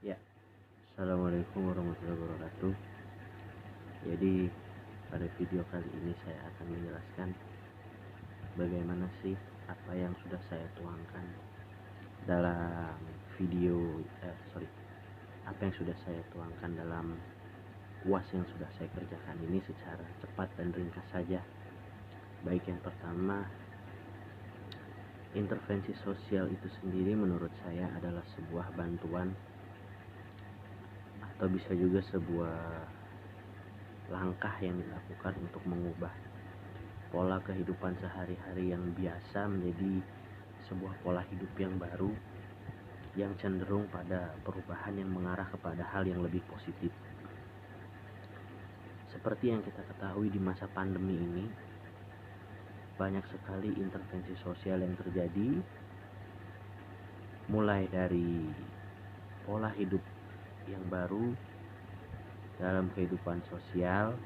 Ya, assalamualaikum warahmatullahi wabarakatuh. Jadi pada video kali ini saya akan menjelaskan bagaimana sih apa yang sudah saya tuangkan dalam video, apa yang sudah saya tuangkan dalam UAS yang sudah saya kerjakan ini secara cepat dan ringkas saja. Baik, yang pertama, intervensi sosial itu sendiri menurut saya adalah sebuah bantuan atau bisa juga sebuah langkah yang dilakukan untuk mengubah pola kehidupan sehari-hari yang biasa menjadi sebuah pola hidup yang baru, yang cenderung pada perubahan yang mengarah kepada hal yang lebih positif. Seperti yang kita ketahui di masa pandemi ini, banyak sekali intervensi sosial yang terjadi, mulai dari pola hidup yang baru dalam kehidupan sosial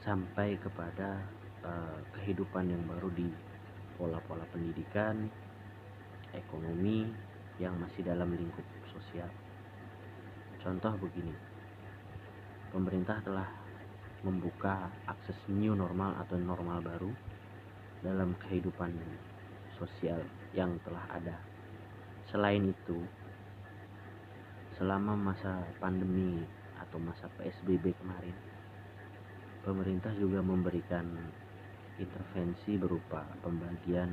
sampai kepada kehidupan yang baru di pola-pola pendidikan, ekonomi yang masih dalam lingkup sosial. Contoh begini, pemerintah telah membuka akses new normal atau normal baru dalam kehidupan sosial yang telah ada. Selain itu, selama masa pandemi atau masa PSBB kemarin, pemerintah juga memberikan intervensi berupa pembagian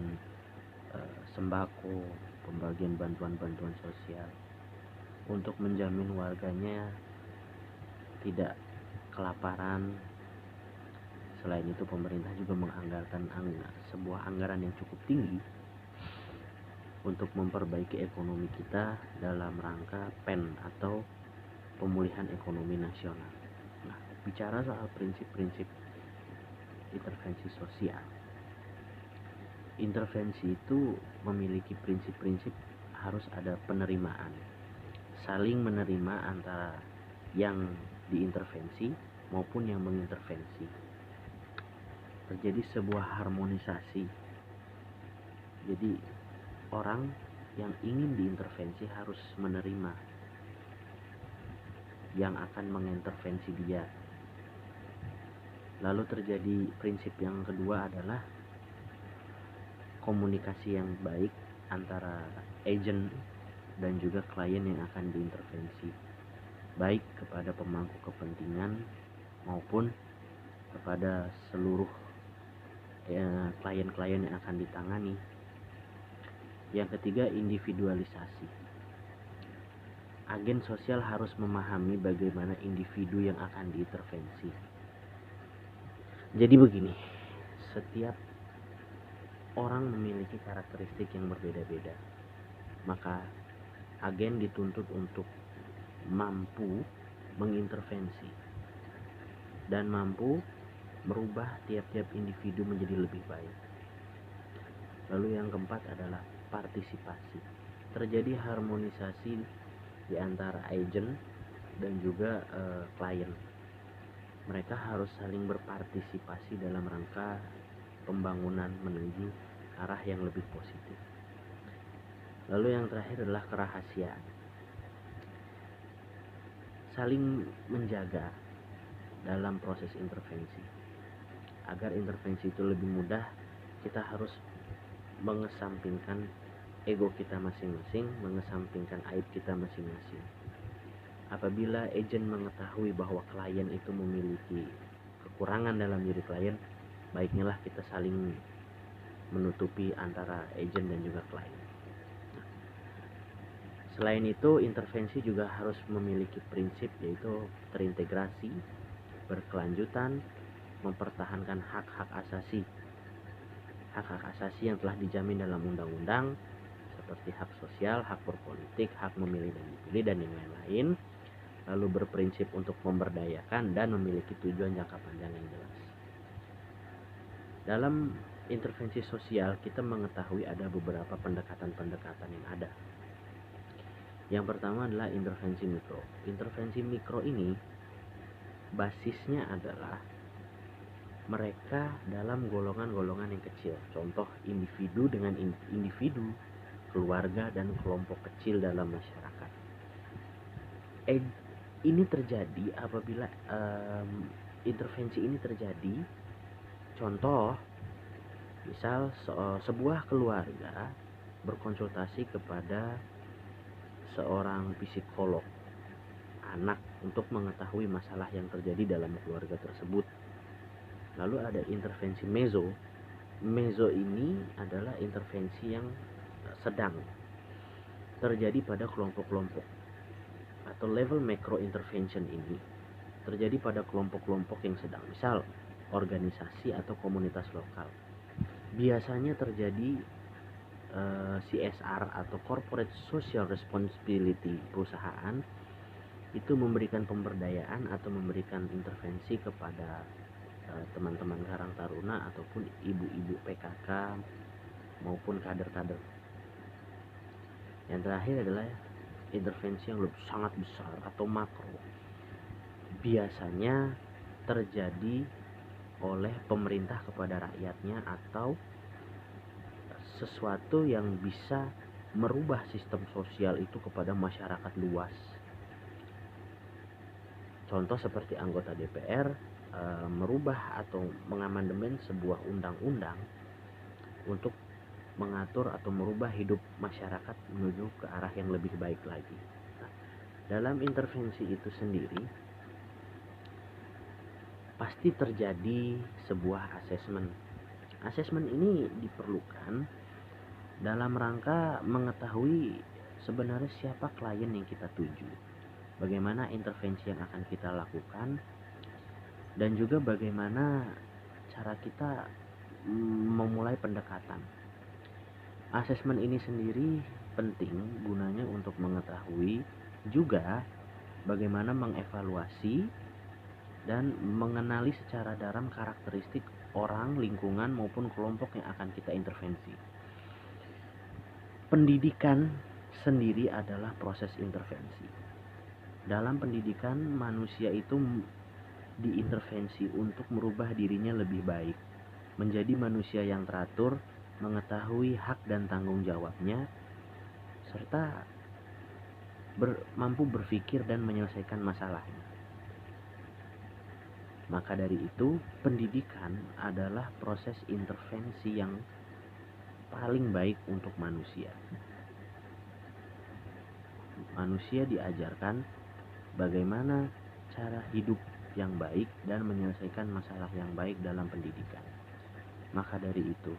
sembako, pembagian bantuan-bantuan sosial untuk menjamin warganya tidak kelaparan. Selain itu, pemerintah juga menganggarkan sebuah anggaran yang cukup tinggi untuk memperbaiki ekonomi kita dalam rangka PEN atau pemulihan ekonomi nasional. Nah, bicara soal prinsip-prinsip intervensi sosial, intervensi itu memiliki prinsip-prinsip. Harus ada penerimaan, saling menerima antara yang diintervensi maupun yang mengintervensi. Terjadi sebuah harmonisasi. Jadi orang yang ingin diintervensi harus menerima yang akan mengintervensi dia. Lalu terjadi prinsip yang kedua adalah komunikasi yang baik antara agent dan juga klien yang akan diintervensi, baik kepada pemangku kepentingan maupun kepada seluruh klien-klien yang akan ditangani. Yang ketiga, individualisasi. Agen sosial harus memahami bagaimana individu yang akan diintervensi. Jadi begini, setiap orang memiliki karakteristik yang berbeda-beda, maka agen dituntut untuk mampu mengintervensi dan mampu merubah tiap-tiap individu menjadi lebih baik. Lalu yang keempat adalah partisipasi. Terjadi harmonisasi di antara agent dan juga klien. Mereka harus saling berpartisipasi dalam rangka pembangunan menuju arah yang lebih positif. Lalu yang terakhir adalah kerahasiaan. Saling menjaga dalam proses intervensi. Agar intervensi itu lebih mudah, kita harus mengesampingkan ego kita masing-masing, mengesampingkan aib kita masing-masing. Apabila agent mengetahui bahwa klien itu memiliki kekurangan dalam diri klien, baiknya lah kita saling menutupi antara agent dan juga klien. Selain itu, intervensi juga harus memiliki prinsip, yaitu terintegrasi, berkelanjutan, mempertahankan hak-hak asasi. Hak-hak asasi yang telah dijamin dalam undang-undang seperti hak sosial, hak berpolitik, hak memilih dan dipilih, dan yang lain-lain. Lalu berprinsip untuk memberdayakan dan memiliki tujuan jangka panjang yang jelas. Dalam intervensi sosial, kita mengetahui ada beberapa pendekatan-pendekatan yang ada. Yang pertama adalah intervensi mikro. Intervensi mikro ini basisnya adalah mereka dalam golongan-golongan yang kecil. Contoh, individu dengan individu, keluarga, dan kelompok kecil dalam masyarakat. Ini terjadi apabila intervensi ini terjadi. Contoh, misal sebuah keluarga berkonsultasi kepada seorang psikolog anak untuk mengetahui masalah yang terjadi dalam keluarga tersebut. Lalu ada intervensi meso. Meso ini adalah intervensi yang sedang terjadi pada kelompok-kelompok, atau level macro intervention ini terjadi pada kelompok-kelompok yang sedang, misal organisasi atau komunitas lokal. Biasanya terjadi CSR atau Corporate Social Responsibility perusahaan itu memberikan pemberdayaan atau memberikan intervensi kepada teman-teman Karang Taruna ataupun ibu-ibu PKK maupun kader-kader. Yang terakhir adalah intervensi yang lebih sangat besar atau makro. Biasanya terjadi oleh pemerintah kepada rakyatnya atau sesuatu yang bisa merubah sistem sosial itu kepada masyarakat luas. Contoh seperti anggota DPR merubah atau mengamandemen sebuah undang-undang untuk mengatur atau merubah hidup masyarakat menuju ke arah yang lebih baik lagi. Nah, dalam intervensi itu sendiri pasti terjadi sebuah asesmen. Asesmen ini diperlukan dalam rangka mengetahui sebenarnya siapa klien yang kita tuju, bagaimana intervensi yang akan kita lakukan, dan juga bagaimana cara kita memulai pendekatan. Asesmen ini sendiri penting gunanya untuk mengetahui juga bagaimana mengevaluasi dan mengenali secara dalam karakteristik orang, lingkungan maupun kelompok yang akan kita intervensi. Pendidikan sendiri adalah proses intervensi. Dalam pendidikan, manusia itu diintervensi untuk merubah dirinya lebih baik, menjadi manusia yang teratur, mengetahui hak dan tanggung jawabnya, serta mampu berpikir dan menyelesaikan masalahnya. Maka dari itu, pendidikan adalah proses intervensi yang paling baik untuk manusia. Manusia diajarkan bagaimana cara hidup yang baik dan menyelesaikan masalah yang baik dalam pendidikan. Maka dari itu,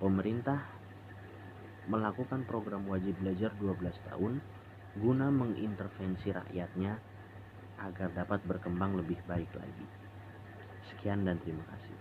pemerintah melakukan program wajib belajar 12 tahun guna mengintervensi rakyatnya agar dapat berkembang lebih baik lagi. Sekian dan terima kasih.